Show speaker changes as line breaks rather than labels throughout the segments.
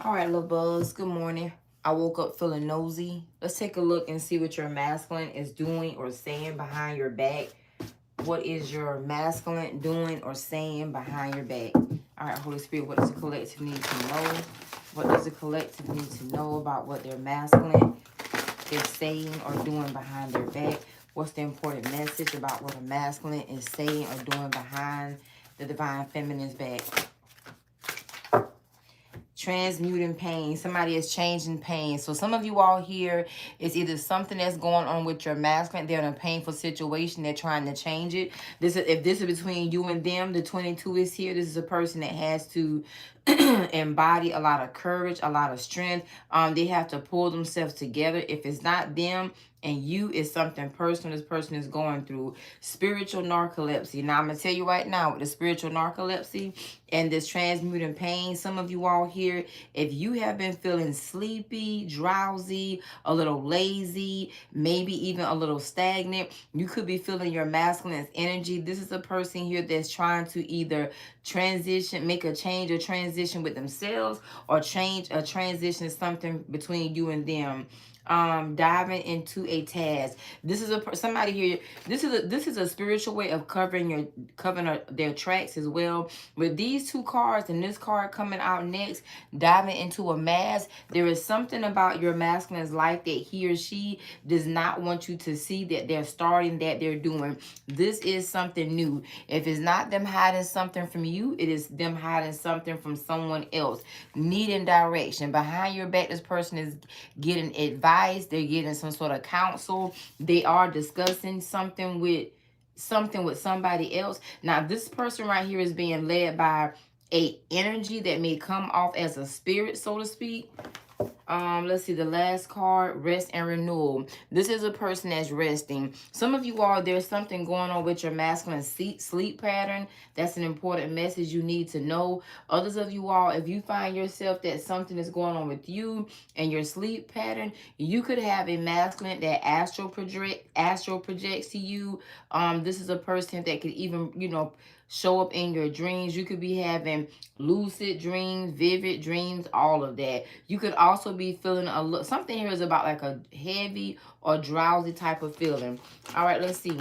All right, little buzz. Good morning. I woke up feeling nosy. Let's take a look and see what your masculine is doing or saying behind your back. What is your masculine doing or saying behind your back? All right, Holy Spirit, what does the collective need to know? What does the collective need to know about what their masculine is saying or doing behind their back? What's the important message about what a masculine is saying or doing behind the divine feminine's back? Transmuting pain. Somebody is changing pain. So some of you all here, it's either something that's going on with your masculine. They're in a painful situation. They're trying to change it. If this is between you and them, the 22 is here. This is a person that has to embody a lot of courage, a lot of strength. They have to pull themselves together. If it's not them and you, is something personal this person is going through. Spiritual narcolepsy. Now I'm gonna tell you right now, with the spiritual narcolepsy and this transmuting pain, some of you all here, if you have been feeling sleepy, drowsy, a little lazy, maybe even a little stagnant, you could be feeling your masculine's energy. This is a person here that's trying to either transition, make a change or transition with themselves, or change a transition, something between you and them. Diving into a task. This is somebody here. This is a spiritual way of covering their tracks as well. With these two cards and this card coming out next, diving into a mask, there is something about your masculine's life that he or she does not want you to see that they're starting, that they're doing. This is something new. If it's not them hiding something from you, it is them hiding something from someone else. Needing direction. Behind your back, this person is getting advice. They're getting some sort of counsel. They are discussing something with somebody else. Now, this person right here is being led by a energy that may come off as a spirit, so to speak. Let's see, the last card, rest and renewal. This is a person that's resting. Some of you all, there's something going on with your masculine sleep pattern. That's an important message you need to know. Others of you all, if you find yourself that something is going on with you and your sleep pattern, you could have a masculine that astral projects to you. This is a person that could even, show up in your dreams. You could be having lucid dreams, vivid dreams, all of that. You could also be feeling something here is about like a heavy or drowsy type of feeling. All right, let's see.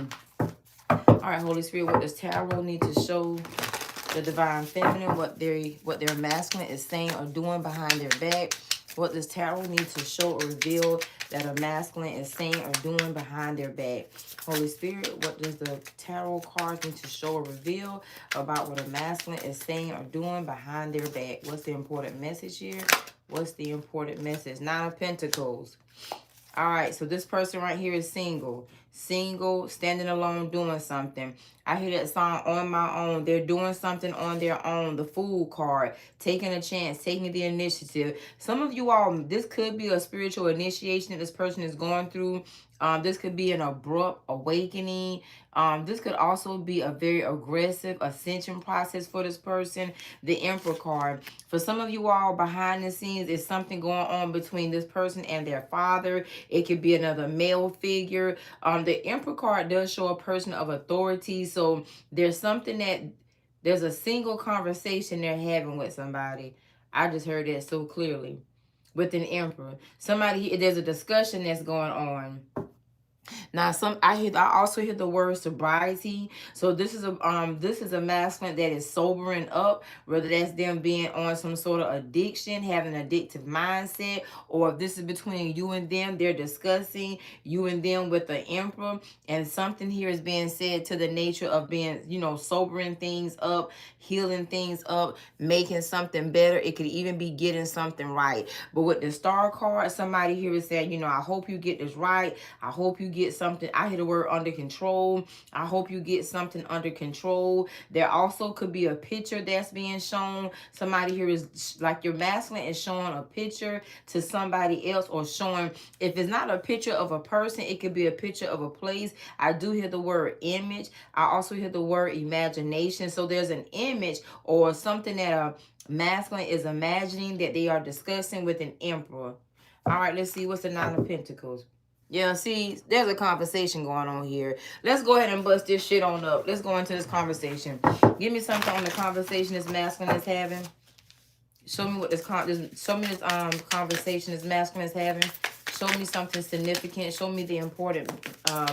All right, Holy Spirit, what does tarot need to show the divine feminine, what their masculine is saying or doing behind their back? What does tarot need to show or reveal that a masculine is saying or doing behind their back? Holy Spirit, what does the tarot cards need to show or reveal about what a masculine is saying or doing behind their back? What's the important message here? What's the important message? Nine of Pentacles. All right, so this person right here is single. Single, standing alone, doing something. I hear that song, On My Own. They're doing something on their own. The Fool card, taking a chance, taking the initiative. Some of you all, this could be a spiritual initiation that this person is going through. This could be an abrupt awakening. This could also be a very aggressive ascension process for this person. The Emperor card. For some of you all, behind the scenes, is something going on between this person and their father. It could be another male figure. The Emperor card does show a person of authority. So there's there's a single conversation they're having with somebody. I just heard that so clearly. With an Emperor. There's a discussion that's going on. Now, I also hear the word sobriety. So this is a masculine that is sobering up, whether that's them being on some sort of addiction, having an addictive mindset, or if this is between you and them, they're discussing you and them with the Emperor, and something here is being said to the nature of being, sobering things up, healing things up, making something better. It could even be getting something right. But with the Star card, somebody here is saying, I hope you get this right. I hope you get something. I hear the word under control. I hope you get something under control. There also could be a picture that's being shown. Somebody here is like your masculine is showing a picture to somebody else, or showing, if it's not a picture of a person, it could be a picture of a place. I do hear the word image. I also hear the word imagination. So there's an image or something that a masculine is imagining that they are discussing with an Emperor. All right, let's see. What's the Nine of Pentacles? Yeah, see, there's a conversation going on here. Let's go ahead and bust this shit on up. Let's go into this conversation. Give me something on the conversation this masculine is having. Show me what this conversation this masculine is having. Show me something significant. Show me the important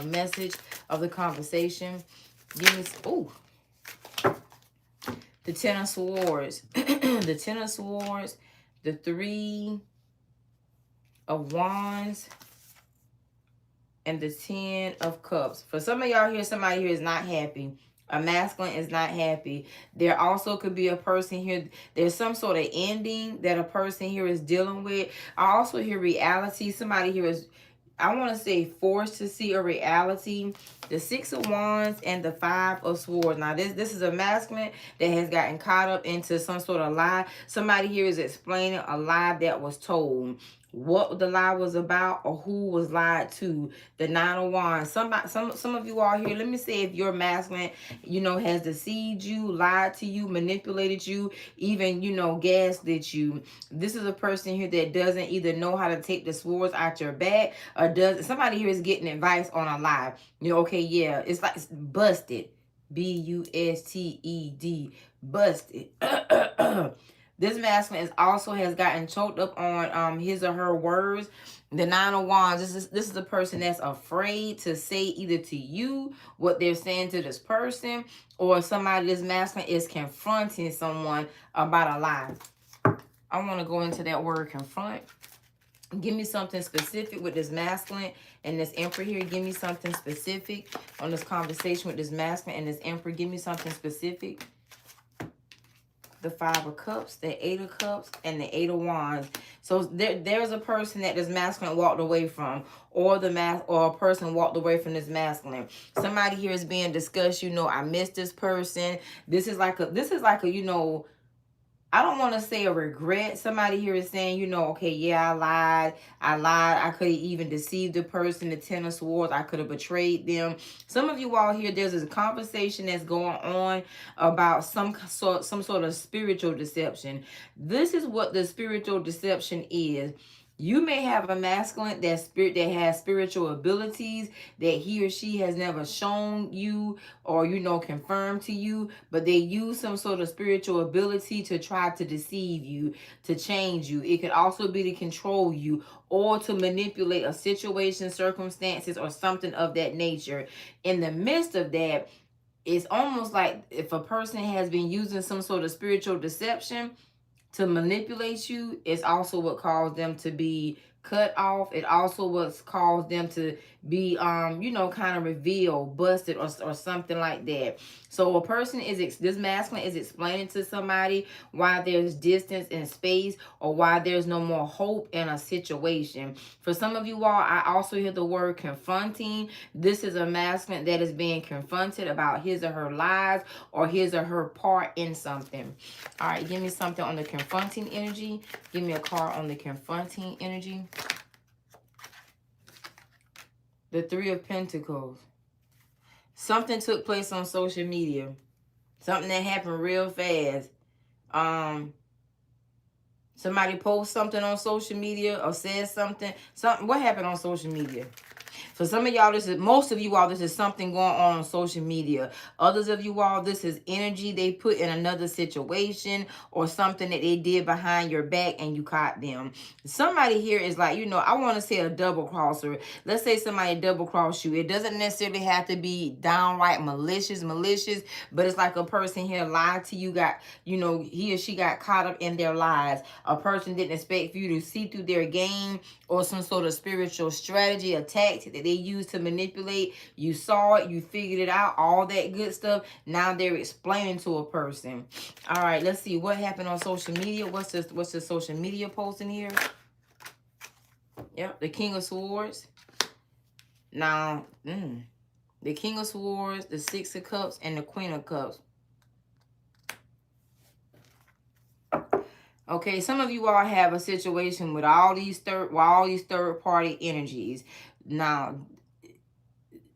message of the conversation. Give me, oh, the Ten of Swords. The Ten of Swords. The Three of Wands. And the Ten of Cups. For some of y'all here, somebody here is not happy. A masculine is not happy. There also could be a person here. There's some sort of ending that a person here is dealing with. I also hear reality. Somebody here is, I want to say, forced to see a reality. The Six of Wands and the Five of Swords. Now, this is a masculine that has gotten caught up into some sort of lie. Somebody here is explaining a lie that was told. What the lie was about or who was lied to. The Nine of Wands. Some of you all here, let me say if your masculine, has deceived you, lied to you, manipulated you, even, gaslit you. This is a person here that doesn't either know how to take the swords out your back or does. Somebody here is getting advice on a lie. Okay, yeah, it's like busted. B-U-S-T-E-D. Busted. This masculine also has gotten choked up on his or her words. The Nine of Wands, this is a person that's afraid to say either to you what they're saying to this person, or somebody, this masculine is confronting someone about a lie. I want to go into that word confront. Give me something specific with this masculine and this emperor here. Give me something specific on this conversation with this masculine and this emperor. Give me something specific. The Five of Cups, the Eight of Cups, and the Eight of Wands. So there's a person that this masculine walked away from, or a person walked away from this masculine. Somebody here is being discussed. I miss this person. This is like a I don't want to say a regret. Somebody here is saying, okay, yeah, I lied. I could have even deceived the person, the Ten of Swords. I could have betrayed them. Some of you all here, there's a conversation that's going on about some sort of spiritual deception. This is what the spiritual deception is. You may have a masculine that has spiritual abilities that he or she has never shown you or, confirmed to you, but they use some sort of spiritual ability to try to deceive you, to change you. It could also be to control you or to manipulate a situation, circumstances, or something of that nature. In the midst of that, it's almost like if a person has been using some sort of spiritual deception to manipulate you, it's also what caused them to be cut off. It also what's caused them to be kind of revealed, busted, or something like that. So a person this masculine is explaining to somebody why there's distance in space, or why there's no more hope in a situation. For some of you all, I also hear the word confronting. This is a masculine that is being confronted about his or her lies or his or her part in something. All right, give me something on the confronting energy. Give me a card on the confronting energy. The Three of Pentacles. Something took place on social media. Something that happened real fast. Somebody posts something on social media or says something. What happened on social media? For some of y'all, most of you all, this is something going on social media. Others of you all, this is energy they put in another situation or something that they did behind your back and you caught them. Somebody here is like, I want to say a double crosser. Let's say somebody double cross you. It doesn't necessarily have to be downright malicious, but it's like a person here lied to you, he or she got caught up in their lies. A person didn't expect for you to see through their game, or some sort of spiritual strategy, a tactic that they use to manipulate. You saw it, you figured it out, all that good stuff. Now they're explaining to a person. All right, let's see what happened on social media. What's the social media post in here? Yep, the King of Swords. Now, the King of Swords, the Six of Cups, and the Queen of Cups. Okay, some of you all have a situation with all these third party energies. Now,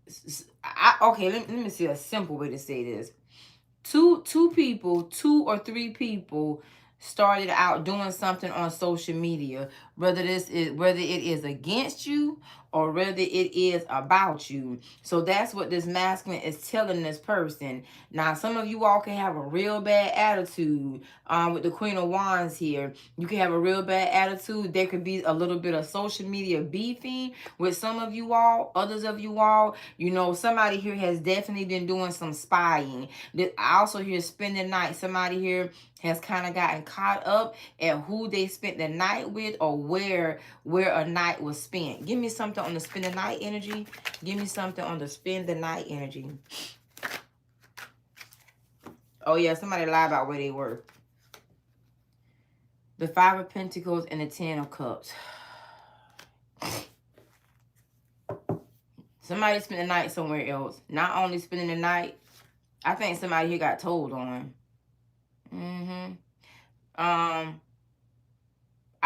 let me see a simple way to say this. Two or three people started out doing something on social media, whether it is against you or whether it is about you. So that's what this masculine is telling this person. Now, some of you all can have a real bad attitude with the Queen of Wands here. You can have a real bad attitude. There could be a little bit of social media beefing with some of you all. Others of you all, you know, somebody here has definitely been doing some spying. I also hear spend the night. Somebody here has kind of gotten caught up at who they spent the night with or where a night was spent. Give me something on the spend the night energy. Give me something on the spend the night energy. Oh yeah, somebody lied about where they were. The Five of Pentacles and the Ten of Cups. Somebody spent the night somewhere else. Not only spending the night, I think somebody here got told on. I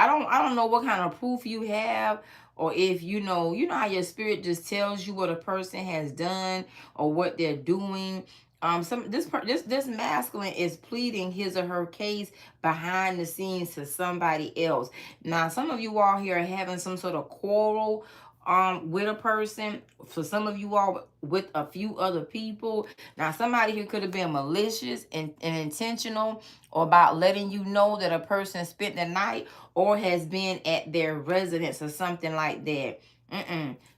don't know what kind of proof you have, or if you know how your spirit just tells you what a person has done or what they're doing. This masculine is pleading his or her case behind the scenes to somebody else. Now, some of you all here are having some sort of quarrel with a person. For some of you all, with a few other people. Now, somebody here could have been malicious and intentional, or about letting you know that a person spent the night or has been at their residence or something like that.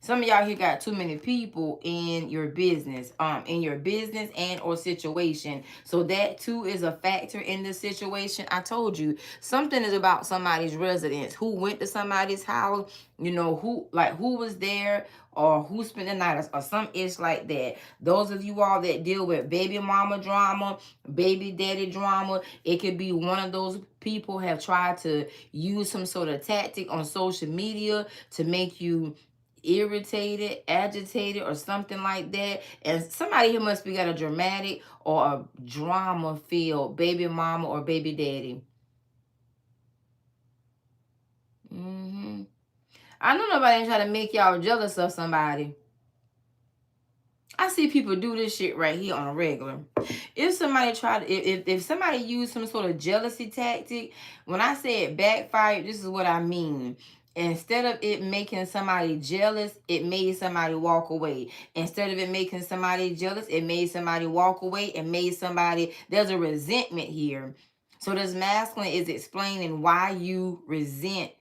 Some of y'all here got too many people in your business, and or situation. So that too is a factor in this situation. I told you, something is about somebody's residence. Who went to somebody's house, you know, who was there, or who spent the night, or some ish like that. Those of you all that deal with baby mama drama, baby daddy drama, it could be one of those people have tried to use some sort of tactic on social media to make you irritated, agitated, or something like that. And somebody here must be got a dramatic or a drama filled baby mama or baby daddy. I know nobody ain't trying to make y'all jealous of somebody. I see people do this shit right here on a regular. If somebody if somebody used some sort of jealousy tactic, when I say it backfired, this is what I mean. Instead of it making somebody jealous, it made somebody walk away. Instead of it making somebody jealous, it made somebody walk away and made somebody, there's a resentment here. So this masculine is explaining why you resent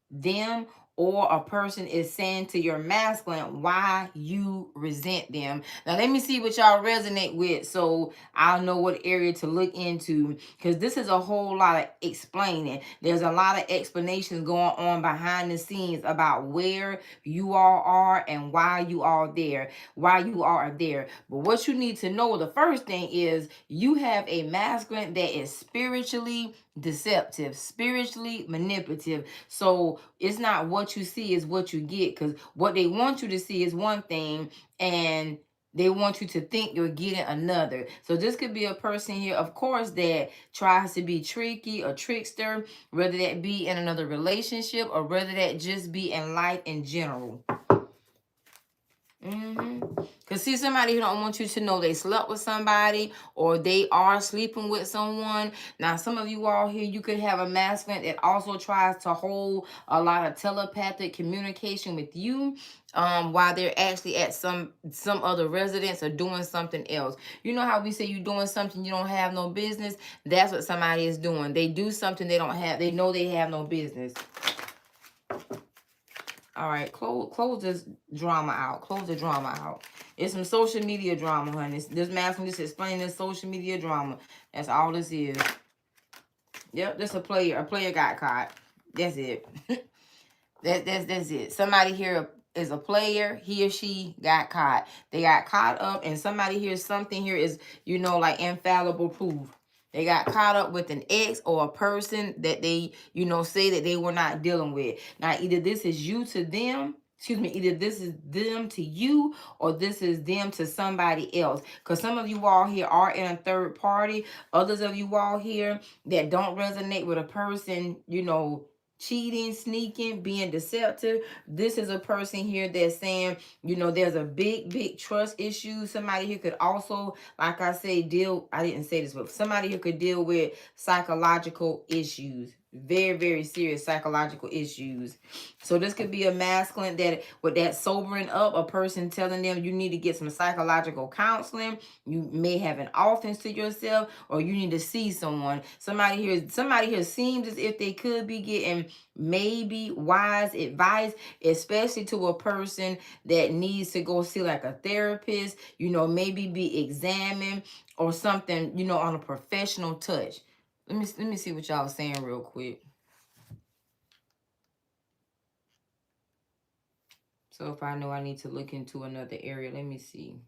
them, or a person is saying to your masculine why you resent them. Now let me see what y'all resonate with, so I'll know what area to look into, because this is a whole lot of explaining. There's a lot of explanations going on behind the scenes about where you all are and why you are there. But what you need to know, the first thing is you have a masculine that is spiritually deceptive, spiritually manipulative. So it's not what you see is what you get, because what they want you to see is one thing, and they want you to think you're getting another. So this could be a person here, of course, that tries to be tricky or trickster, whether that be in another relationship or whether that just be in life in general. Because see, somebody who don't want you to know they slept with somebody or they are sleeping with someone. Now, some of you all here, you could have a masculine that also tries to hold a lot of telepathic communication with you while they're actually at some other residence or doing something else. You know how we say you're doing something you don't have no business? That's what somebody is doing. They do something they don't have. They know they have no business. All right, close this drama out. Close the drama out. It's some social media drama, honey. This masculine just explaining this social media drama. That's all this is. Yep, this a player. A player got caught. That's it. That's it. Somebody here is a player. He or she got caught. They got caught up, and somebody here, something here is, you know, like infallible proof. They got caught up with an ex or a person that they, you know, say that they were not dealing with. Now, either this is you to them, either this is them to you, or this is them to somebody else. Because some of you all here are in a third party. Others of you all here that don't resonate with a person, you know, cheating, sneaking, being deceptive. This is a person here that's saying, you know, there's a big trust issue. Somebody here could also, like I say, I didn't say this, but somebody here could deal with psychological issues. Very, very serious psychological issues. So this could be a masculine that with that sobering up, a person telling them you need to get some psychological counseling. You may have an offense to yourself, or you need to see someone. Somebody here seems as if they could be getting maybe wise advice, especially to a person that needs to go see like a therapist, maybe be examined or something, on a professional touch. Let me see what y'all saying real quick. So if I know I need to look into another area, let me see.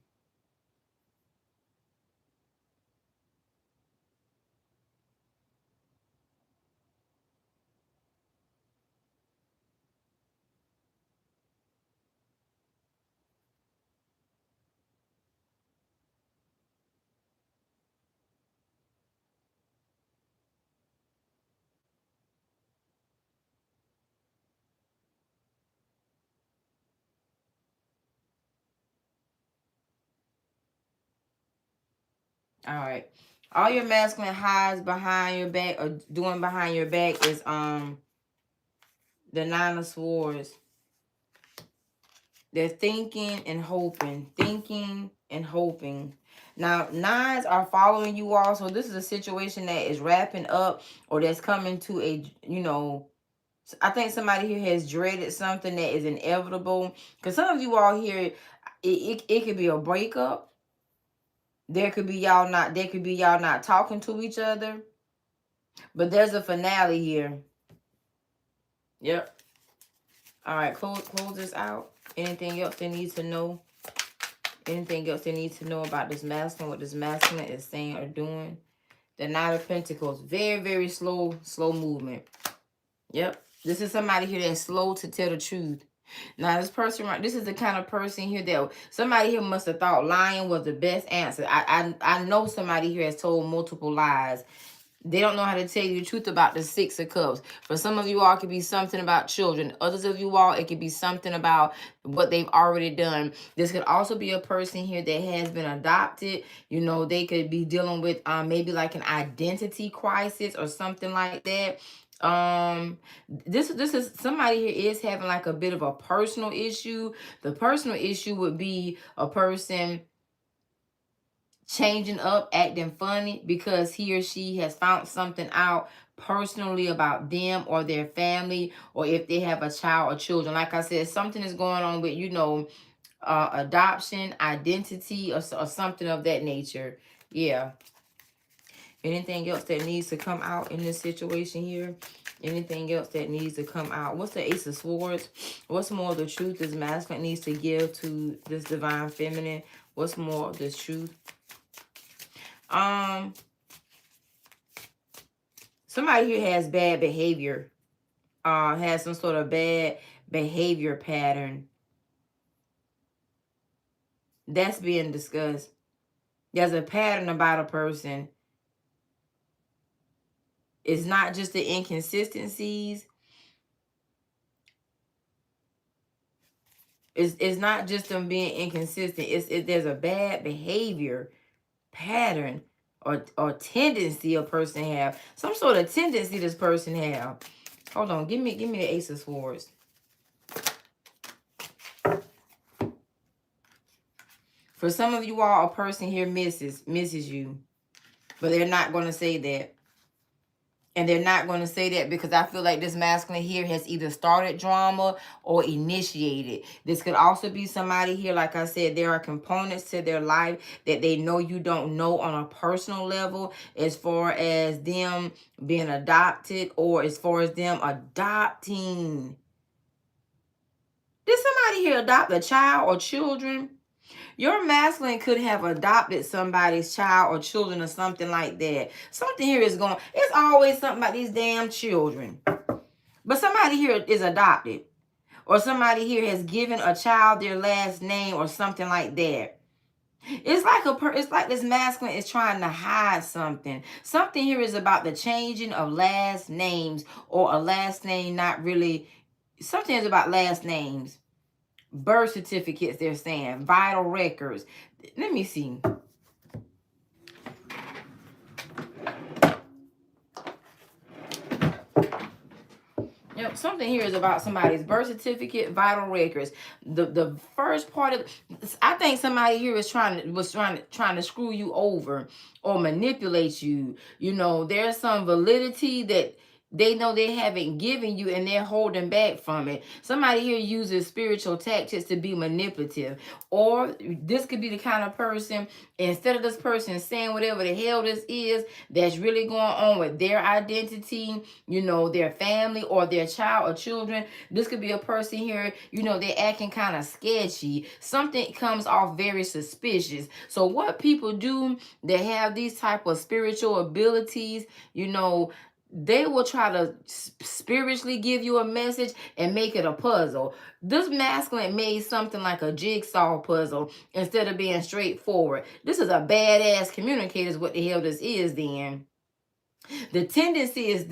All right. All your masculine hides behind your back or doing behind your back is the Nine of Swords. They're thinking and hoping. Thinking and hoping. Now, nines are following you all. So this is a situation that is wrapping up or that's coming to a, I think somebody here has dreaded something that is inevitable. Because some of you all here, it could be a breakup. There could be y'all not talking to each other. But there's a finale here. Yep. All right, close this out. Anything else they need to know? Anything else they need to know about this masculine, what this masculine is saying or doing? The Knight of Pentacles. Very, very slow movement. Yep. This is somebody here that's slow to tell the truth. Now, this person, this is the kind of person here that somebody here must have thought lying was the best answer. I know somebody here has told multiple lies. They don't know how to tell you the truth about the Six of Cups. For some of you all, it could be something about children. Others of you all, it could be something about what they've already done. This could also be a person here that has been adopted. They could be dealing with maybe like an identity crisis or something like that. This is somebody here is having like a bit of a personal issue. The personal issue would be a person changing up, acting funny because he or she has found something out personally about them or their family, or if they have a child or children. Like I said, something is going on with, adoption, identity, or something of that nature. Yeah. Anything else that needs to come out in this situation here? Anything else that needs to come out? What's the Ace of Swords? What's more of the truth this masculine needs to give to this divine feminine? What's more of this truth? Somebody here has bad behavior. Has some sort of bad behavior pattern that's being discussed. There's a pattern about a person. It's not just the inconsistencies. It's not just them being inconsistent. There's a bad behavior pattern or tendency a person have. Some sort of tendency this person have. Hold on, give me the Ace of Swords. For some of you all, a person here misses you. But they're not going to say that. And they're not going to say that because I feel like this masculine here has either started drama or initiated. This could also be somebody here, like I said, there are components to their life that they know you don't know on a personal level, as far as them being adopted or as far as them adopting. Did somebody here adopt a child or children? Your masculine could have adopted somebody's child or children or something like that. Something here is going, it's always something about these damn children. But somebody here is adopted. Or somebody here has given a child their last name or something like that. It's like this masculine is trying to hide something. Something here is about the changing of last names, or a last name not really. Something is about last names. Birth certificates, they're saying. Vital records. Let me see. something here is about somebody's birth certificate, vital records. The first part of, I think somebody here is trying to screw you over or manipulate you. You know, there's some validity that they know they haven't given you and they're holding back from it. Somebody here uses spiritual tactics to be manipulative. Or this could be the kind of person, instead of this person saying whatever the hell this is that's really going on with their identity, you know, their family or their child or children, this could be a person here, you know, they're acting kind of sketchy. Something comes off very suspicious. So what people do, they have these type of spiritual abilities, you know, they will try to spiritually give you a message and make it a puzzle. This masculine made something like a jigsaw puzzle instead of being straightforward. This is a badass communicator is what the hell this is then. The tendency is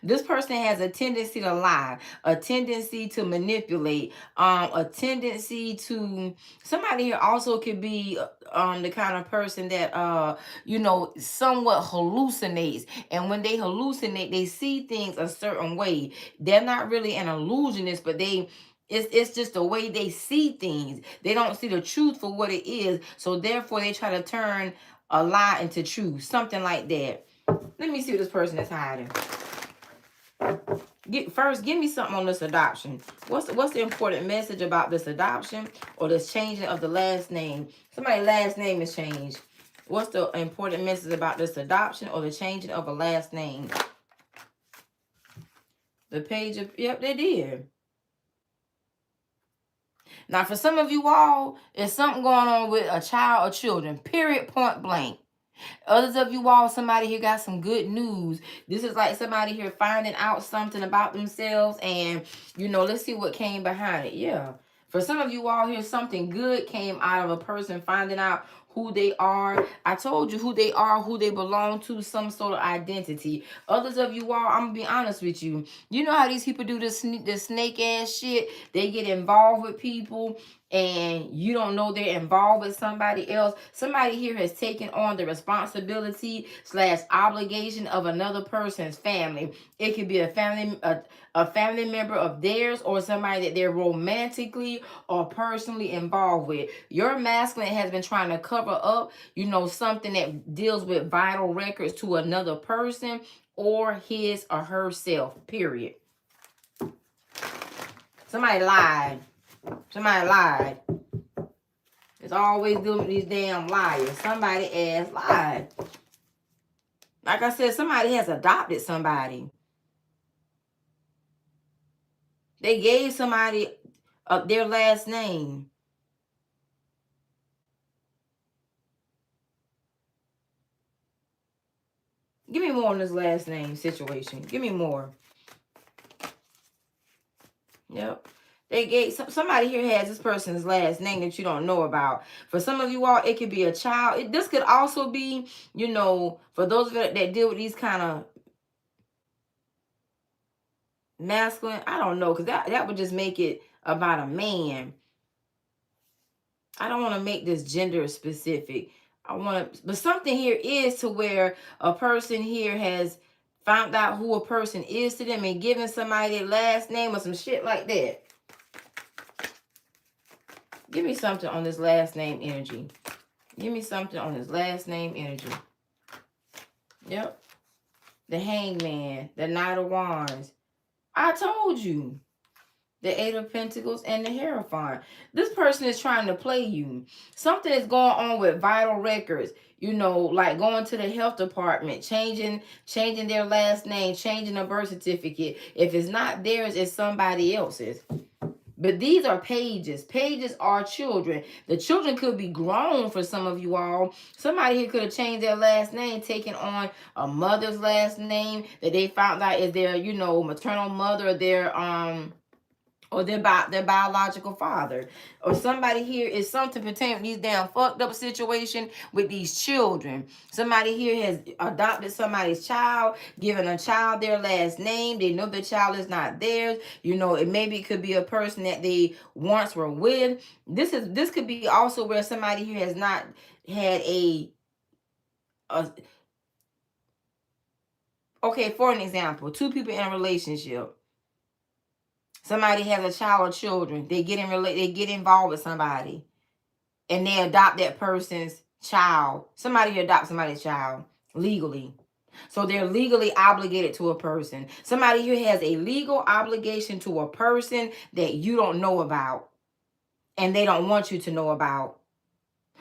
this person has a tendency to lie, a tendency to manipulate, a tendency to, somebody here also could be the kind of person that you know, somewhat hallucinates. And when they hallucinate, they see things a certain way. They're not really an illusionist, but it's just the way they see things. They don't see the truth for what it is. So therefore they try to turn a lie into truth, something like that. Let me see what this person is hiding. First, give me something on this adoption. What's the important message about this adoption or this changing of the last name? Somebody's last name is changed. What's the important message about this adoption or the changing of a last name? The page of, yep, they did. Now, for some of you all, there's something going on with a child or children, period, point blank. Others of you all, somebody here got some good news. This is like somebody here finding out something about themselves, and you know, let's see what came behind it. Yeah. For some of you all here, something good came out of a person finding out who they are. I told you who they are, who they belong to, some sort of identity. Others of you all, I'm gonna be honest with you. You know how these people do this snake ass shit? They get involved with people and you don't know they're involved with somebody else. Somebody here has taken on the responsibility / obligation of another person's family. It could be a family member of theirs or somebody that they're romantically or personally involved with. Your masculine has been trying to cover up, you know, something that deals with vital records to another person or his or herself, period. Somebody lied. Somebody lied. It's always doing these damn liars. Somebody ass lied. Like I said, somebody has adopted somebody. They gave somebody their last name. Give me more on this last name situation. Give me more. Yep. They gave somebody here has this person's last name that you don't know about. For some of you all, it could be a child. This could also be, you know, for those of you that deal with these kind of masculine, I don't know, because that would just make it about a man. I don't want to make this gender specific. I want to, but something here is to where a person here has found out who a person is to them and given somebody their last name or some shit like that. Give me something on this last name energy. Give me something on this last name energy. Yep. The Hangman, the Knight of Wands. I told you. The Eight of Pentacles and the Hierophant. This person is trying to play you. Something is going on with vital records. You know, like going to the health department, changing their last name, changing a birth certificate. If it's not theirs, it's somebody else's. But these are pages. Pages are children. The children could be grown for some of you all. Somebody here could have changed their last name, taken on a mother's last name that they found out is their, you know, maternal mother, or their biological father. Or somebody here is something pertaining to these damn fucked up situation with these children. Somebody here has adopted somebody's child, given a child their last name. They know the child is not theirs. You know, it could be a person that they once were with. This could be also where somebody here has not had okay, for an example, two people in a relationship. Somebody has a child or children. They get involved with somebody, and they adopt that person's child. Somebody adopts somebody's child legally. So they're legally obligated to a person. Somebody here has a legal obligation to a person that you don't know about, and they don't want you to know about.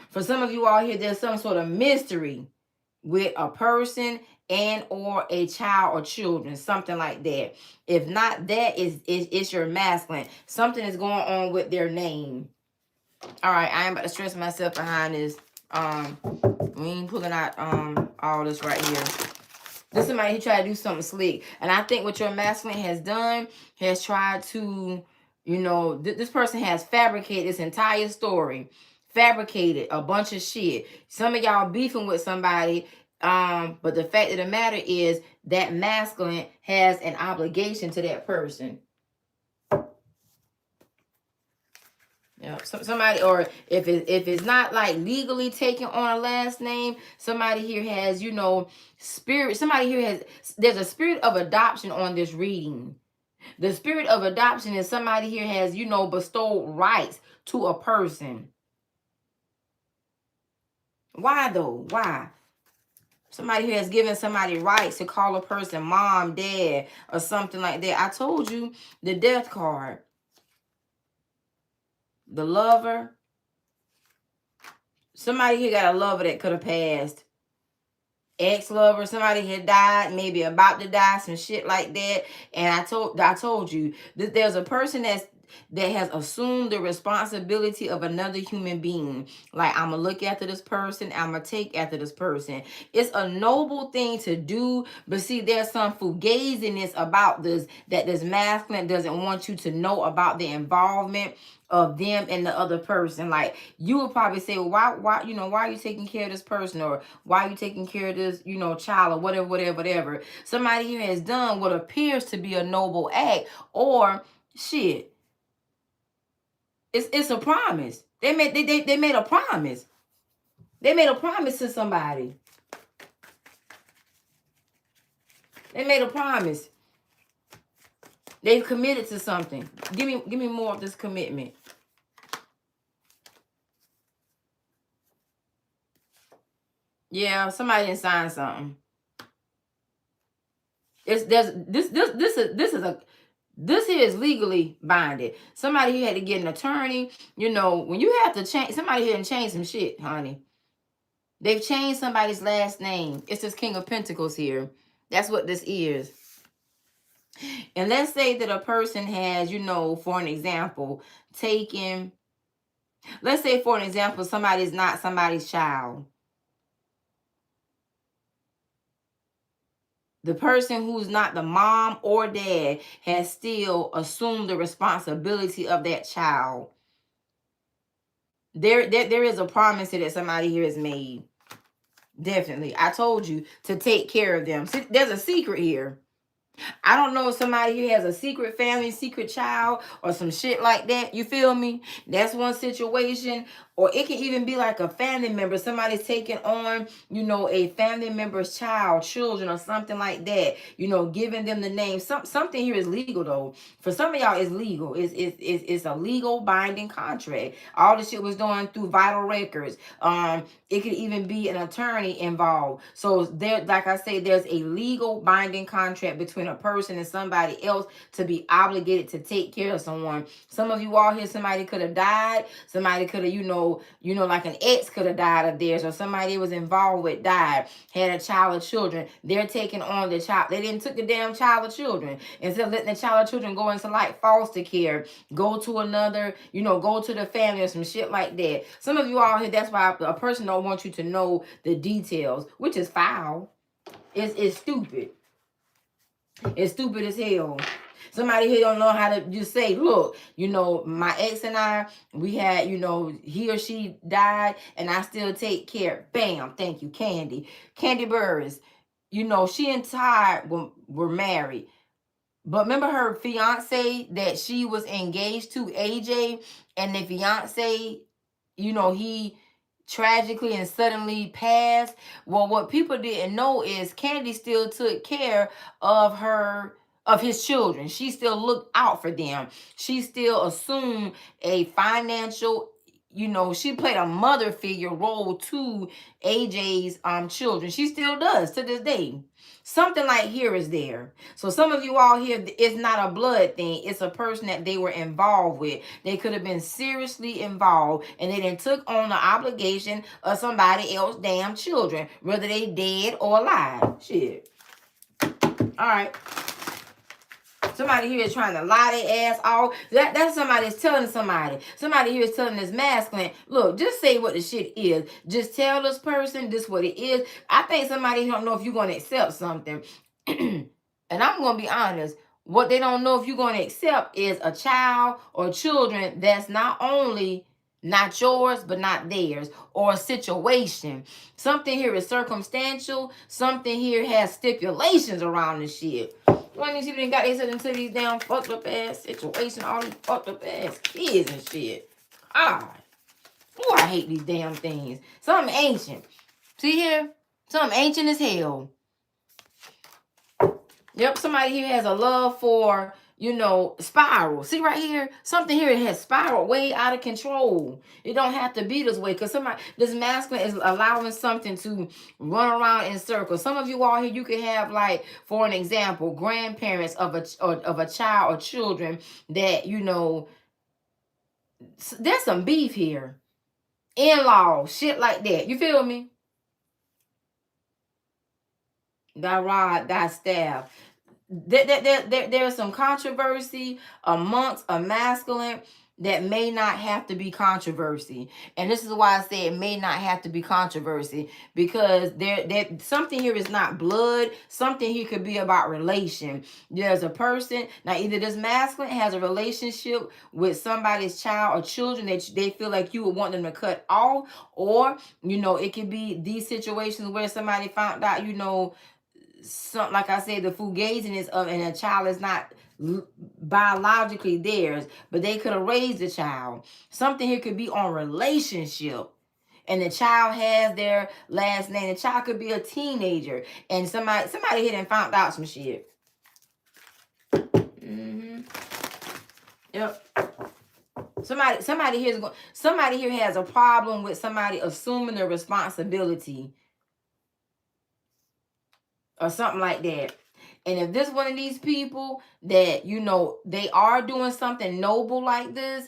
For some of you all here, there's some sort of mystery with a person and or a child or children, something like that. If not, that is your masculine. Something is going on with their name. All right, I am about to stress myself behind this. We ain't pulling out all this right here. This is somebody who tried to do something slick. And I think what your masculine has done, has tried to, you know, this person has fabricated this entire story. Fabricated a bunch of shit. Some of y'all beefing with somebody. But the fact of the matter is that masculine has an obligation to that person. Yeah, somebody, or if it's not like legally taking on a last name, somebody here has, you know, spirit. Somebody here has, there's a spirit of adoption on this reading. The spirit of adoption is somebody here has, you know, bestowed rights to a person. Why though? Why? Somebody here has given somebody rights to call a person mom, dad, or something like that. I told you the death card. The lover. Somebody here got a lover that could have passed. Ex-lover, somebody had died, maybe about to die, some shit like that. And I told you that there's a person that has assumed the responsibility of another human being. Like, I'm gonna look after this person, I'm gonna take after this person. It's a noble thing to do, but see, there's some fugaziness about this, that this masculine doesn't want you to know about the involvement of them and the other person. Like, you would probably say, well, why, you know, why are you taking care of this person, or why are you taking care of this, you know, child, or whatever. Somebody here has done what appears to be a noble act, or shit, it's a promise. They made a promise. They made a promise to somebody. They made a promise. They've committed to something. Give me more of this commitment. Yeah, somebody didn't sign something. This here is legally binded. Somebody here had to get an attorney. You know, when you have to change, somebody here and change some shit, honey. They've changed somebody's last name. It's this King of Pentacles here. That's what this is. And let's say that a person has, you know, for an example, taken, let's say for an example, somebody's not somebody's child. The person who's not the mom or dad has still assumed the responsibility of that child. There is a promise that somebody here has made. Definitely. I told you to take care of them. See, there's a secret here. I don't know if somebody here has a secret family, secret child, or some shit like that. You feel me? That's one situation. Or it can even be like a family member. Somebody's taking on, you know, a family member's child, children, or something like that. You know, giving them the name. Something here is legal, though. For some of y'all, it's legal. It's a legal binding contract. All this shit was done through vital records. It could even be an attorney involved. So there, like I say, there's a legal binding contract between a person and somebody else to be obligated to take care of someone. Some of you all here, somebody could have died. Somebody could have, you know, like an ex could have died of theirs, or somebody was involved with died, had a child or children. They're taking on the child. They didn't took the damn child or children. Instead of letting the child or children go into like foster care, go to another, you know, go to the family or some shit like that. Some of you all here, that's why a person don't want you to know the details, which is foul. It's stupid. It's stupid as hell. Somebody here don't know how to just say, look, you know, my ex and I, we had, you know, he or she died, and I still take care. Bam, thank you, Candy. Candy Burris. You know, she and Ty were married. But remember her fiance that she was engaged to, AJ, and the fiance, you know, he tragically and suddenly passed. Well, what people didn't know is Candy still took care of her of his children. She still looked out for them. She still assumed a financial, she played a mother figure role to AJ's children. She still does to this day. Something like here is there. So some of you all here, it's not a blood thing. It's a person that they were involved with. They could have been seriously involved, and they then took on the obligation of somebody else's damn children, whether they dead or alive. Shit. All right. Somebody here is trying to lie their ass off. That's somebody that's telling somebody. Somebody here is telling this masculine, look, just say what the shit is. Just tell this person this what it is. I think somebody don't know if you're going to accept something. And I'm going to be honest. What they don't know if you're going to accept is a child or children that's not only not yours, but not theirs, or a situation. Something here is circumstantial. Something here has stipulations around the shit. One of these people got themselves into these damn fucked up ass situations, all these fucked up ass kids and shit. God. Oh, I hate these damn things. Something ancient. See here? Something ancient as hell. Yep, somebody here has a love for, spiral. See right here? Something here has spiraled way out of control. It don't have to be this way, because this masculine is allowing something to run around in circles. Some of you all here, you could have, like, for an example, grandparents of a child or children that, there's some beef here. In-laws, shit like that. You feel me? Thy rod, thy staff. There's some controversy amongst a masculine that may not have to be controversy. And this is why I say it may not have to be controversy, because there something here is not blood. Something here could be about relation. There's a person, now either this masculine has a relationship with somebody's child or children that they feel like you would want them to cut off, or, it could be these situations where somebody found out, some, like I said, the fugaziness of, and a child is not biologically theirs, but they could have raised the child. Something here could be on relationship, and the child has their last name. The child could be a teenager, and somebody here and found out some shit. Yep. Somebody here has a problem with somebody assuming the responsibility, or something like that. And if this one of these people that, they are doing something noble like this,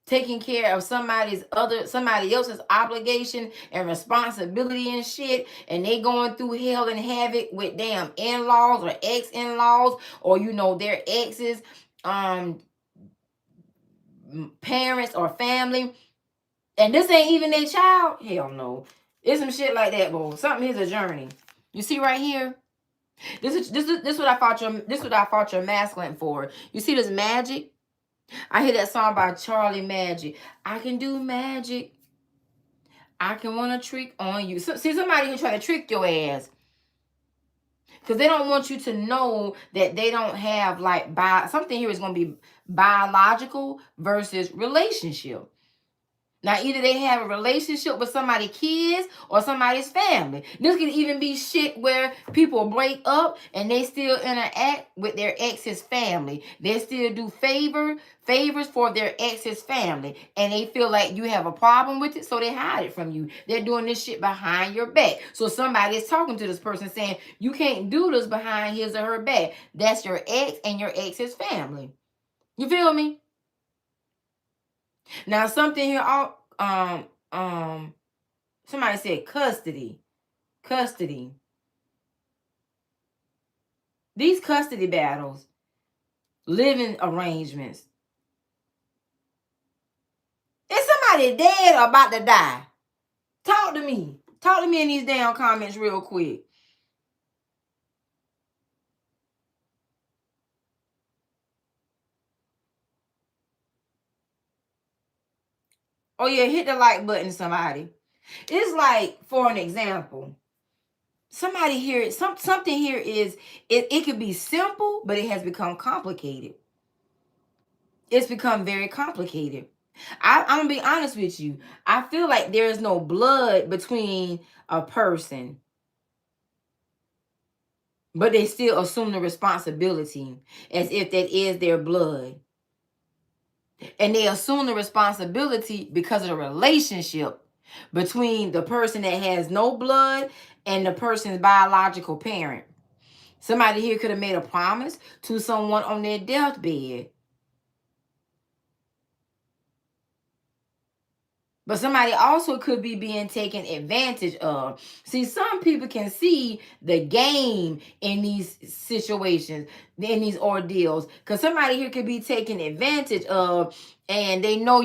taking care of somebody else's obligation and responsibility and shit, and they going through hell and havoc with damn in-laws or ex-in-laws, or, their exes, parents or family, and this ain't even their child, hell no. It's some shit like that, bro. Something is a journey. You see right here? This what I fought your masculine for. You see this magic? I hear that song by Charlie Magic. I can do magic. I can want to trick on you. See somebody who try to trick your ass, because they don't want you to know that they don't have, like, something here is going to be biological versus relationship. Now, either they have a relationship with somebody's kids or somebody's family. This can even be shit where people break up and they still interact with their ex's family. They still do favors for their ex's family. And they feel like you have a problem with it, so they hide it from you. They're doing this shit behind your back. So somebody is talking to this person saying, you can't do this behind his or her back. That's your ex and your ex's family. You feel me? Now, something here, somebody said custody. These custody battles, living arrangements. Is somebody dead or about to die? Talk to me. Talk to me in these damn comments real quick. Oh yeah, hit the like button, somebody. It's like, for an example, somebody here, something here is, it could be simple, but it has become complicated. It's become very complicated. I'm gonna be honest with you. I feel like there is no blood between a person. But they still assume the responsibility as if that is their blood. And they assume the responsibility because of the relationship between the person that has no blood and the person's biological parent. Somebody here could have made a promise to someone on their deathbed. But somebody also could be being taken advantage of. See, some people can see the game in these situations, in these ordeals. Because somebody here could be taken advantage of, and they know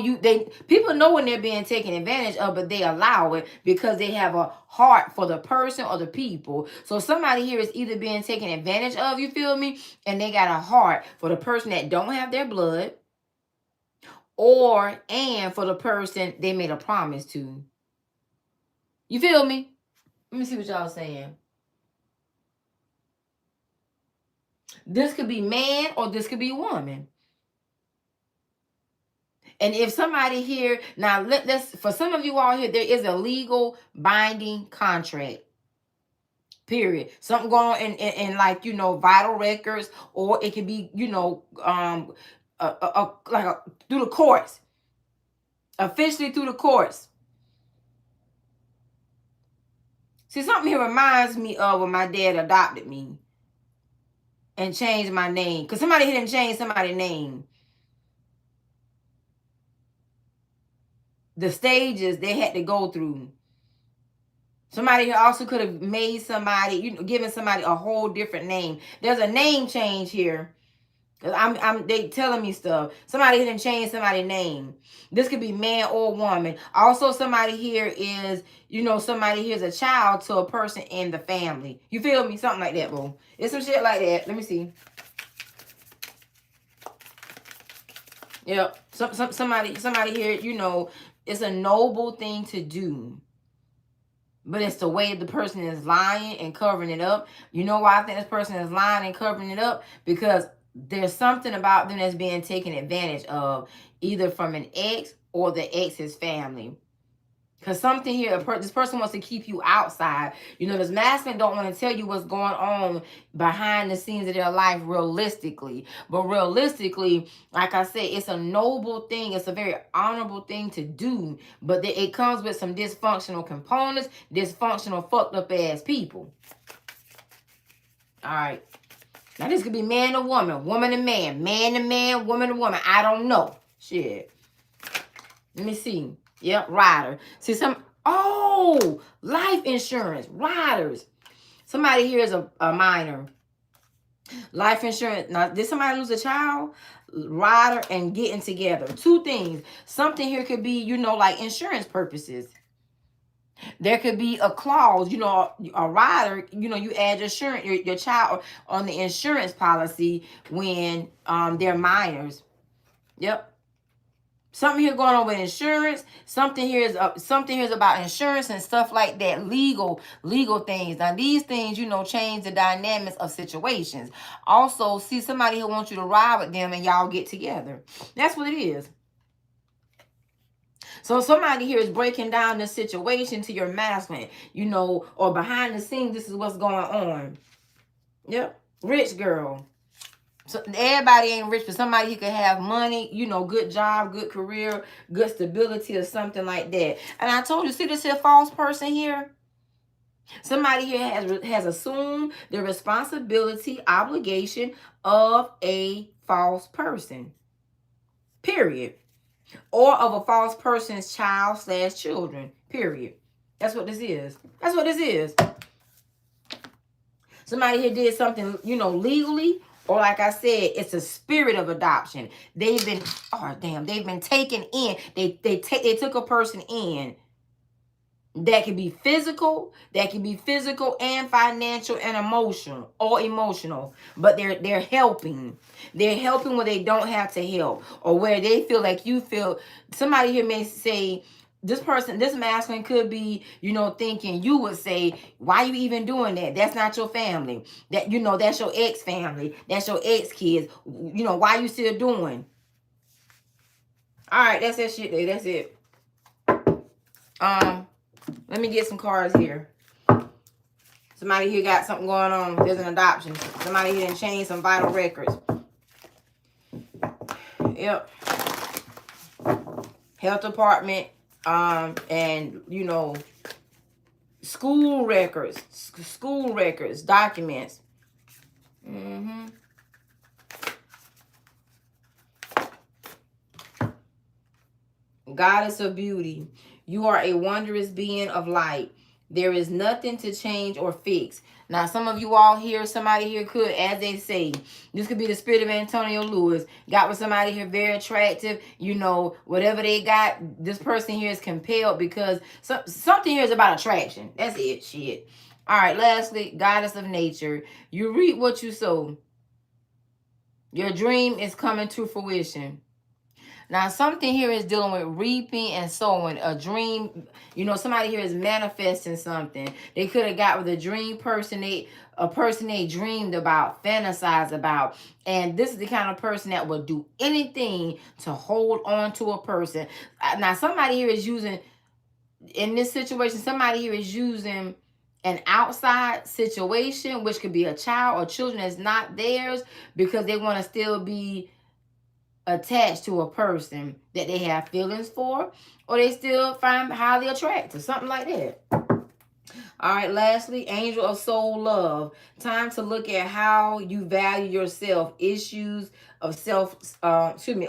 people know when they're being taken advantage of, but they allow it because they have a heart for the person or the people. So somebody here is either being taken advantage of, you feel me? And they got a heart for the person that don't have their blood, and for the person they made a promise to. You feel me? Let me see what y'all saying. This could be man or this could be woman. And if somebody here, now let's, for some of you all here, there is a legal binding contract. Period. Something going on in like, vital records, or it could be, through the courts. Officially through the courts. See, something here reminds me of when my dad adopted me and changed my name. Because somebody here didn't change somebody's name. The stages they had to go through. Somebody here also could have made somebody, given somebody a whole different name. There's a name change here. They telling me stuff. Somebody didn't change somebody's name. This could be man or woman. Also, somebody here is, somebody here is a child to a person in the family. You feel me? Something like that, boo. It's some shit like that. Let me see. Yep. Somebody here, it's a noble thing to do. But it's the way the person is lying and covering it up. You know why I think this person is lying and covering it up? Because there's something about them that's being taken advantage of, either from an ex or the ex's family. Because something here, this person wants to keep you outside. This masculine don't want to tell you what's going on behind the scenes of their life realistically. But realistically, like I said, it's a noble thing. It's a very honorable thing to do. But it comes with some dysfunctional components, dysfunctional, fucked up ass people. All right. Now, this could be man to woman, woman to man woman to woman. I don't know. Shit. Let me see. Yep, rider. See life insurance, riders. Somebody here is a minor. Life insurance. Now, did somebody lose a child? Rider and getting together. Two things. Something here could be, like insurance purposes. There could be a clause, a rider, you add your child on the insurance policy when they're minors. Yep. Something here going on with insurance. Something here is about insurance and stuff like that. Legal things. Now these things, change the dynamics of situations. Also, see somebody who wants you to ride with them and y'all get together. That's what it is. So somebody here is breaking down the situation to your masculine, or behind the scenes, this is what's going on. Yep. Rich girl. So everybody ain't rich, but somebody who could have money, good job, good career, good stability, or something like that. And I told you, see this here false person here? Somebody here has assumed the responsibility, obligation of a false person. Period. Or of a false person's child/children. Period. That's what this is. That's what this is. Somebody here did something, legally. Or like I said, it's a spirit of adoption. They've been taken in. They took a person in. That can be physical. That can be physical and financial and emotional. But they're helping. They're helping where they don't have to help, or where they feel like you feel. Somebody here may say, this masculine could be, thinking you would say, why you even doing that? That's not your family. That, that's your ex family. That's your ex kids. Why you still doing? All right, that's that shit there. That's it. Let me get some cards here. Somebody here got something going on. There's an adoption. Somebody here done changed some vital records. Yep. Health department, and you know, school records, documents. Goddess of beauty, you are a wondrous being of light. There is nothing to change or fix. Now, some of you all here, somebody here could, as they say, this could be the spirit of Antonio Lewis. Got with somebody here very attractive. You know, whatever they got, this person here is compelled because something here is about attraction. That's it, shit. All right, lastly, goddess of nature. You reap what you sow. Your dream is coming to fruition. Now, something here is dealing with reaping and sowing. A dream, you know, somebody here is manifesting something. They could have got with a dream person, a person they dreamed about, fantasized about. And this is the kind of person that will do anything to hold on to a person. Now, somebody here is using, in this situation, somebody here is using an outside situation, which could be a child or children that's not theirs, because they want to still be attached to a person that they have feelings for, or they still find highly attractive, something like that. All right, lastly, angel of soul love. Time to look at how you value yourself. Issues of self-love.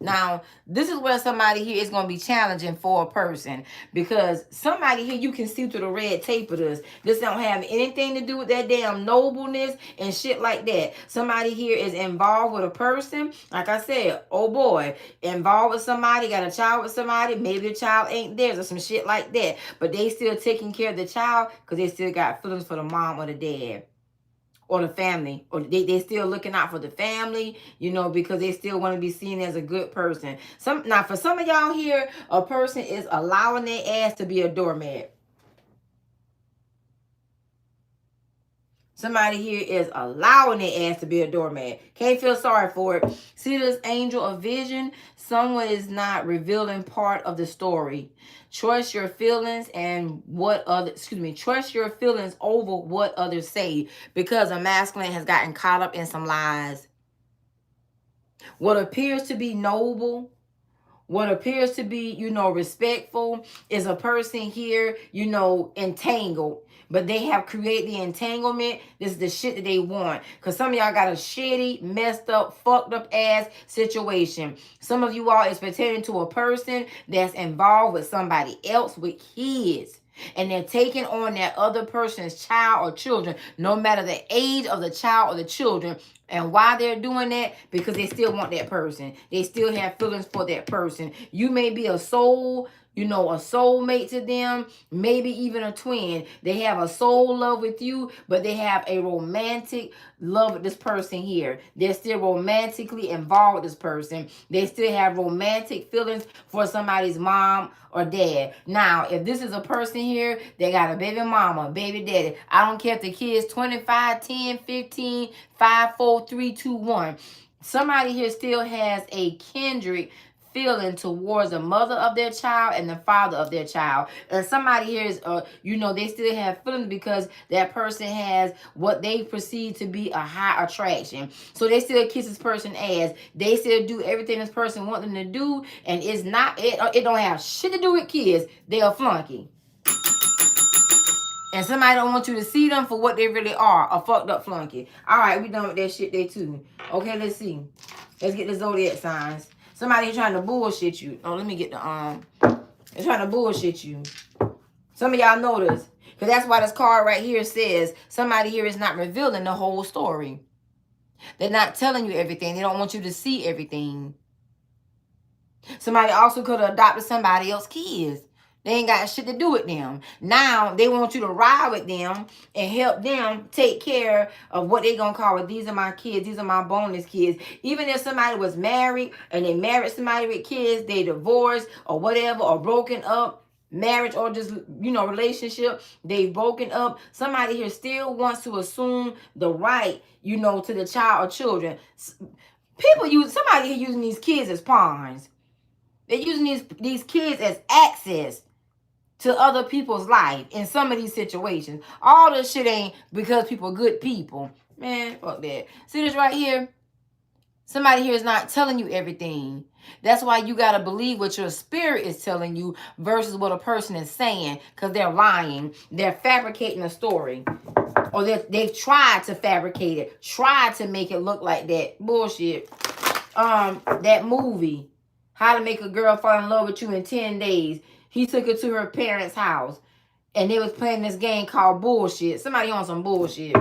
Now, this is where somebody here is going to be challenging for a person, because somebody here, you can see through the red tape of this. This don't have anything to do with that damn nobleness and shit like that. Somebody here is involved with a person, like I said, oh boy, involved with somebody, got a child with somebody, maybe the child ain't theirs or some shit like that, but they still taking care of the child because they still got feelings for the mom or the dad or the family, or they still looking out for the family, you know, because they still want to be seen as a good person. Now, for some of y'all here, a person is allowing their ass to be a doormat. Somebody here is allowing their ass to be a doormat. Can't feel sorry for it. See this angel of vision? Someone is not revealing part of the story. Trust your feelings and trust your feelings over what others say, because a masculine has gotten caught up in some lies. What appears to be noble, what appears to be, you know, respectful, is a person here, you know, entangled. But they have created the entanglement. This is the shit that they want. Because some of y'all got a shitty, messed up, fucked up ass situation. Some of you all is pertaining to a person that's involved with somebody else with kids. And they're taking on that other person's child or children, no matter the age of the child or the children. And why they're doing that? Because they still want that person. They still have feelings for that person. You may be a soul, you know, a soulmate to them, maybe even a twin. They have a soul love with you, but they have a romantic love with this person here. They're still romantically involved with this person. They still have romantic feelings for somebody's mom or dad. Now, if this is a person here, they got a baby mama, baby daddy. I don't care if the kid's 25, 10, 15, 5, 4, 3, 2, 1. Somebody here still has a kindred feeling towards the mother of their child and the father of their child. And somebody here is, you know, they still have feelings because that person has what they perceive to be a high attraction. So they still kiss this person ass. They still do everything this person wants them to do. And it's not, it don't have shit to do with kids. They are flunky. And somebody don't want you to see them for what they really are, a fucked up flunky. All right, we done with that shit there too. Okay, let's see. Let's get the zodiac signs. Somebody trying to bullshit you. Oh, let me get the, they're trying to bullshit you. Some of y'all know this. Because that's why this card right here says somebody here is not revealing the whole story. They're not telling you everything. They don't want you to see everything. Somebody also could have adopted somebody else's kids. They ain't got shit to do with them. Now, they want you to ride with them and help them take care of what they going to call it. These are my kids. These are my bonus kids. Even if somebody was married and they married somebody with kids, they divorced or whatever, or broken up, marriage or just, you know, relationship, they've broken up. Somebody here still wants to assume the right, you know, to the child or children. Somebody here using these kids as pawns. They're using these kids as access. to other people's life in some of these situations. All this shit ain't because people are good people. Man, fuck that. See this right here? Somebody here is not telling you everything. That's why you got to believe what your spirit is telling you versus what a person is saying, because they're lying. They're fabricating a story. Or they've tried to fabricate it, tried to make it look like that. Bullshit. That movie, How to Make a Girl Fall in Love with You in 10 Days. He took her to her parents' house, and they was playing this game called Bullshit. Somebody on some bullshit.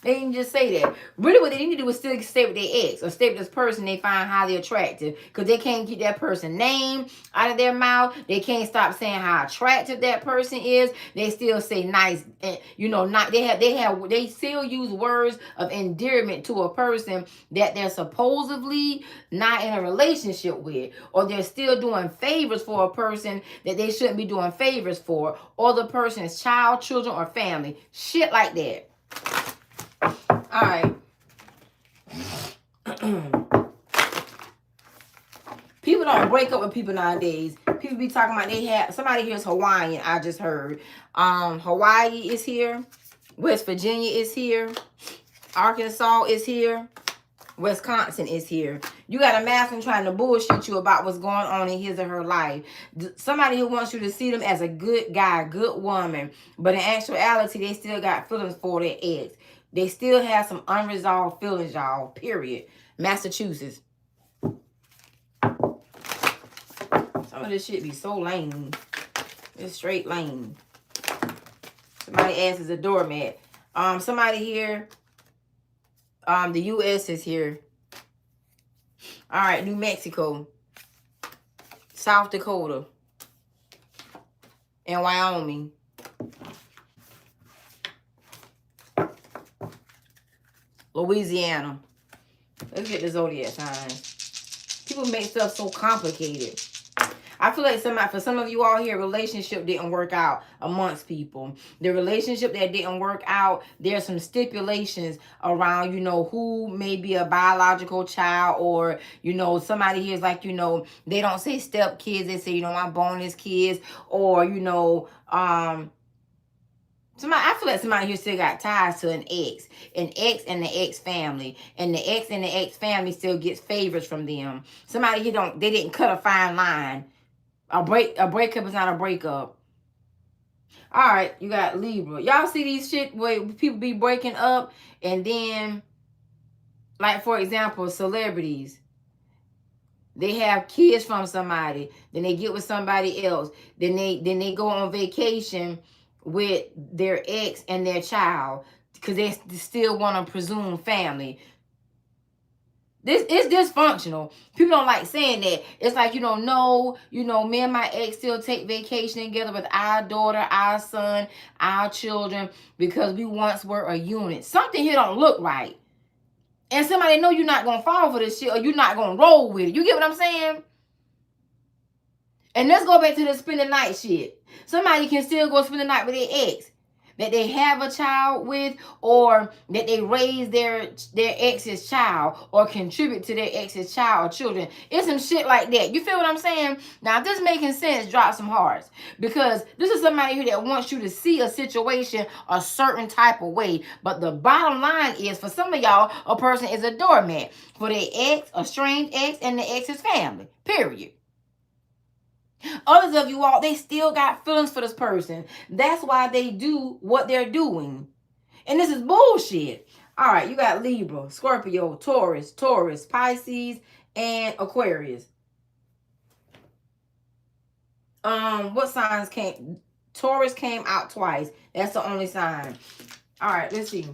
They didn't just say that. Really what they need to do is still stay with their ex or stay with this person they find highly attractive, because they can't keep that person's name out of their mouth. They can't stop saying how attractive that person is. They still say nice, you know, not they still use words of endearment to a person that they're supposedly not in a relationship with, or they're still doing favors for a person that they shouldn't be doing favors for, or the person's child, children, or family. Shit like that. All right. People don't break up with people nowadays. People be talking about they have somebody here is Hawaiian. I just heard. Hawaii is here. West Virginia is here. Arkansas is here. Wisconsin is here. You got a masculine trying to bullshit you about what's going on in his or her life. Somebody who wants you to see them as a good guy, good woman, but in actuality, they still got feelings for their ex. They still have some unresolved feelings, y'all, period. Massachusetts. Some of this shit be so lame. It's straight lame. Somebody asks is a doormat. Somebody here, the U.S. is here. All right, New Mexico, South Dakota, and Wyoming. Louisiana. Let's get the zodiac signs. People make stuff so complicated. I feel like for some of you all here, relationship didn't work out amongst people. The relationship that didn't work out, there's some stipulations around, you know, who may be a biological child, or, you know, somebody here is like, you know, they don't say step kids. They say, you know, my bonus kids, or, you know, I feel like somebody here still got ties to an ex and the ex family, and the ex and the ex family still gets favors from them. Somebody here they didn't cut a fine line. A breakup is not a breakup. All right, you got Libra. Y'all see these shit where people be breaking up, and then, like for example, celebrities. They have kids from somebody, then they get with somebody else, then they go on vacation with their ex and their child, because they still want to presume family. This is dysfunctional. People don't like saying that. It's like, you don't know, you know, me and my ex still take vacation together with our daughter, our son, our children, because we once were a unit. Something here don't look right. And somebody know you're not going to fall for this shit, or you're not going to roll with it. You get what I'm saying? And let's go back to the spend the night shit. Somebody can still go spend the night with their ex that they have a child with, or that they raise their ex's child, or contribute to their ex's child or children. It's some shit like that. You feel what I'm saying? Now, if this is making sense, drop some hearts. Because this is somebody here that wants you to see a situation a certain type of way. But the bottom line is, for some of y'all, a person is a doormat for their ex, a strange ex, and the ex's family. Period. Others of you all, they still got feelings for this person. That's why they do what they're doing. And this is bullshit. All right, you got Libra, Scorpio, Taurus, Pisces, and Aquarius. What signs came? Taurus came out twice. That's the only sign. All right, let's see.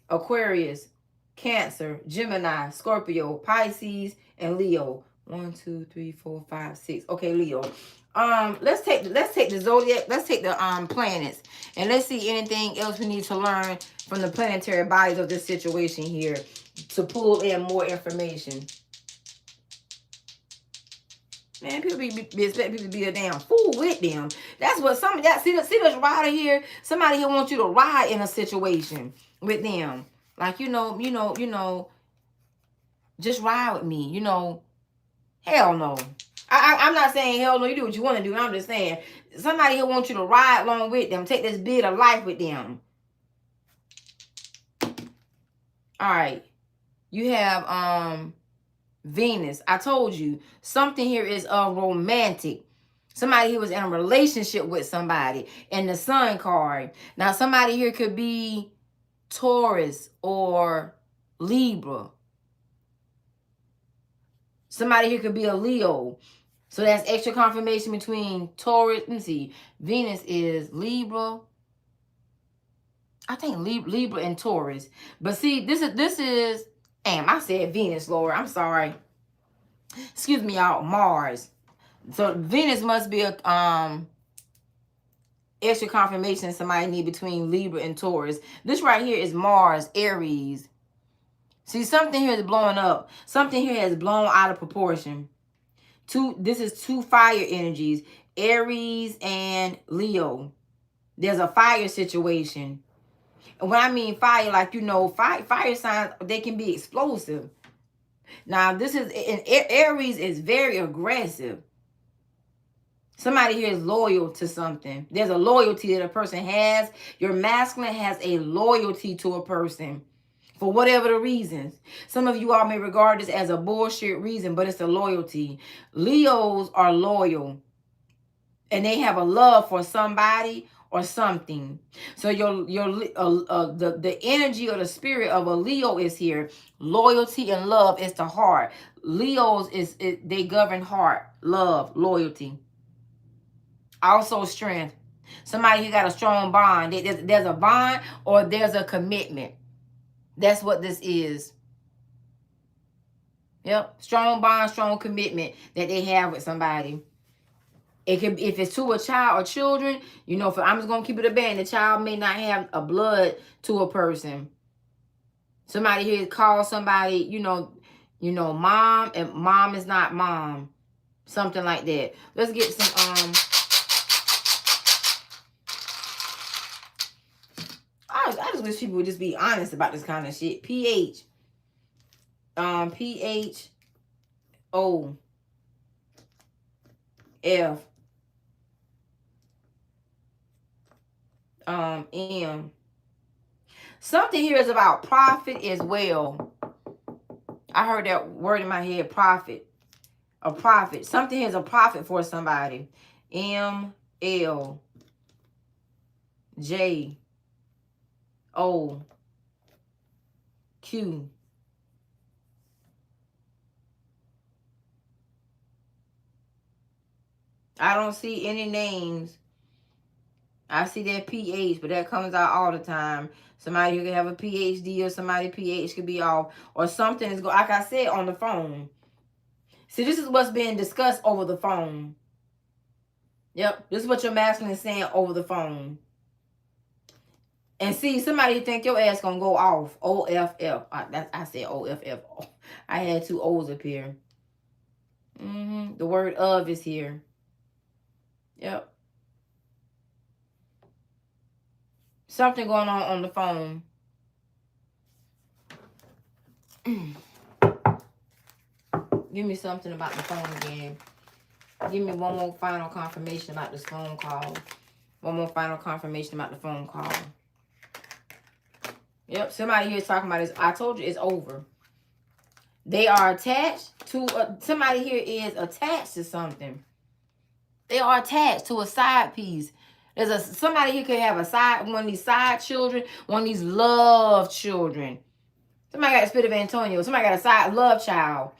Aquarius, Cancer, Gemini, Scorpio, Pisces, and Leo. 1, 2, 3, 4, 5, 6. Okay, Leo. Let's take the zodiac. Let's take the planets, and let's see anything else we need to learn from the planetary bodies of this situation here to pull in more information. Man, people be expect people to be a damn fool with them. That's what some of that. See this rider here. Somebody here wants you to ride in a situation with them. Like, you know, just ride with me, you know. Hell no. I'm not saying hell no, you do what you want to do. I'm just saying somebody who wants you to ride along with them, take this bit of life with them. All right. You have Venus. I told you something here is romantic. Somebody who was in a relationship with somebody. And the Sun card. Now somebody here could be Taurus or Libra. Somebody here could be a Leo. So that's extra confirmation between Taurus. Let me see. Venus is Libra. I think Libra and Taurus. But see, this is damn, I said Venus, Lord. I'm sorry. Excuse me, y'all. Mars. So Venus must be a extra confirmation somebody need between Libra and Taurus. This right here is Mars, Aries. See, something here is blowing up. Something here has blown out of proportion. This is two fire energies, Aries and Leo. There's a fire situation. And when I mean fire, like, you know, fire signs, they can be explosive. Now, this is, and Aries is very aggressive. Somebody here is loyal to something. There's a loyalty that a person has. Your masculine has a loyalty to a person for whatever the reasons. Some of you all may regard this as a bullshit reason, but it's a loyalty. Leos are loyal, and they have a love for somebody or something. So the energy or the spirit of a Leo is here. Loyalty and love is the heart. Leos they govern heart, love, loyalty. Also strength. Somebody who got a strong bond. There's a bond or there's a commitment. That's what this is. Yep. Strong bond, strong commitment that they have with somebody. It can, if it's to a child or children, you know, I'm just going to keep it a band. The child may not have a blood to a person. Somebody here calls somebody, you know, mom, and mom is not mom. Something like that. Let's get some, I just wish people would just be honest about this kind of shit. PH. PHO. F. M. Something here is about profit as well. I heard that word in my head, profit. A profit. Something here is a profit for somebody. M. L. J. O. Q. I don't see any names. I see that PH, but that comes out all the time. Somebody who can have a PhD or somebody PH could be off. Or something is, like I said, on the phone. See, this is what's being discussed over the phone. Yep, this is what your masculine is saying over the phone. And see, somebody think your ass gonna go off. OFF. I said OFF. I had two O's up here. The word of is here. Yep. Something going on the phone. Give me something about the phone again. Give me one more final confirmation about this phone call. One more final confirmation about the phone call. Yep, somebody here is talking about this. I told you it's over. They are attached to, somebody here is attached to something. They are attached to a side piece. There's somebody here could have one of these side children, one of these love children. Somebody got a spirit of Antonio. Somebody got a side love child.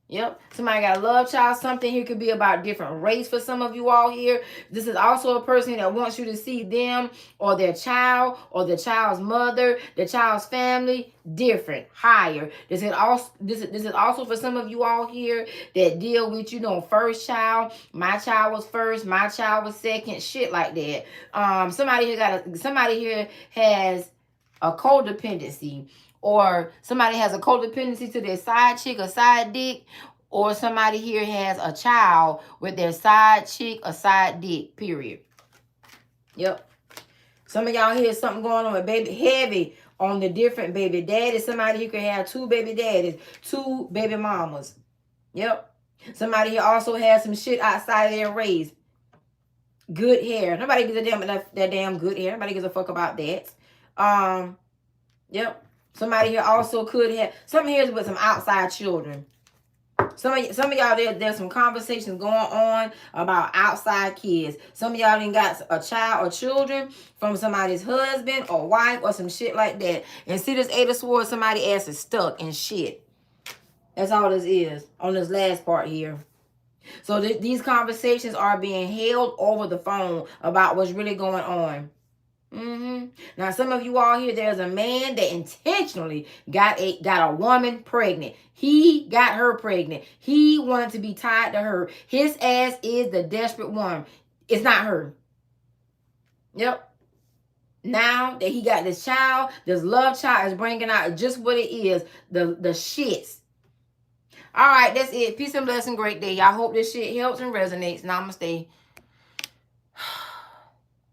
Yep. Somebody got a love child. Something here could be about different race for some of you all here. This is also a person that wants you to see them or their child or the child's mother, the child's family different, higher. This is also for some of you all here that deal with, first child. My child was first. My child was second. Shit like that. Somebody here has a codependency. Or somebody has a codependency to their side chick or side dick. Or somebody here has a child with their side chick or side dick, period. Yep. Some of y'all hear something going on with baby, heavy on the different baby daddies. Somebody who can have two baby daddies, two baby mamas. Yep. Somebody here also has some shit outside of their race. Good hair. Nobody gives a damn that damn good hair. Nobody gives a fuck about that. Yep. Somebody here also could have some here with some outside children. Some of y'all there's some conversations going on about outside kids. Some of y'all done got a child or children from somebody's husband or wife or some shit like that. And see this Eight of Swords, somebody ass is stuck in shit. That's all this is on this last part here. So these conversations are being held over the phone about what's really going on. Now, some of you all here, there's a man that intentionally got a woman pregnant. He got her pregnant. He wanted to be tied to her. His ass is the desperate one. It's not her. Yep. Now that he got this child, this love child is bringing out just what it is, the shits. All right, that's it. Peace and blessing. Great day. I hope this shit helps and resonates. Namaste.